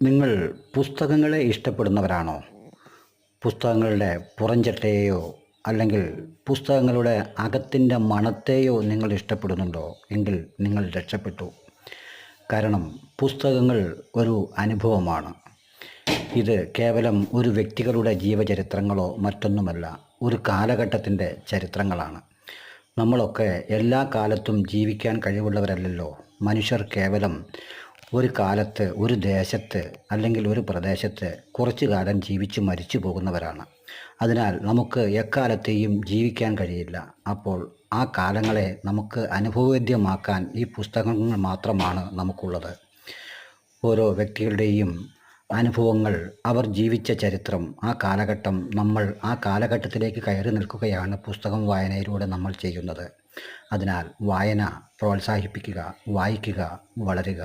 നിങ്ങൾ പുസ്തകങ്ങളെ ഇഷ്ടപ്പെടുന്നവരാണോ? പുസ്തകങ്ങളുടെ പുറംചട്ടയെയോ അല്ലെങ്കിൽ പുസ്തകങ്ങളുടെ അകത്തിൻ്റെ മണത്തെയോ നിങ്ങൾ ഇഷ്ടപ്പെടുന്നുണ്ടോ എങ്കിൽ നിങ്ങൾ രക്ഷപ്പെട്ടു. കാരണം പുസ്തകങ്ങൾ ഒരു അനുഭവമാണ്. ഇത് കേവലം ഒരു വ്യക്തികളുടെ ജീവചരിത്രങ്ങളോ മറ്റൊന്നുമല്ല, ഒരു കാലഘട്ടത്തിൻ്റെ ചരിത്രങ്ങളാണ്. നമ്മളൊക്കെ എല്ലാ കാലത്തും ജീവിക്കാൻ കഴിവുള്ളവരല്ലല്ലോ. മനുഷ്യർ കേവലം ഒരു കാലത്ത്, ഒരു ദേശത്ത് അല്ലെങ്കിൽ ഒരു പ്രദേശത്ത് കുറച്ചു കാലം ജീവിച്ച് മരിച്ചു പോകുന്നവരാണ്. അതിനാൽ നമുക്ക് എക്കാലത്തെയും ജീവിക്കാൻ കഴിയില്ല. അപ്പോൾ ആ കാലങ്ങളെ നമുക്ക് അനുഭവവേദ്യമാക്കാൻ ഈ പുസ്തകങ്ങൾ മാത്രമാണ് നമുക്കുള്ളത്. ഓരോ വ്യക്തികളുടെയും അനുഭവങ്ങൾ, അവർ ജീവിച്ച ചരിത്രം, ആ കാലഘട്ടം, നമ്മൾ ആ കാലഘട്ടത്തിലേക്ക് കയറി നിൽക്കുകയാണ് പുസ്തകം വായനയിലൂടെ നമ്മൾ ചെയ്യുന്നത്. അതിനാൽ വായന പ്രോത്സാഹിപ്പിക്കുക, വായിക്കുക, വളരുക.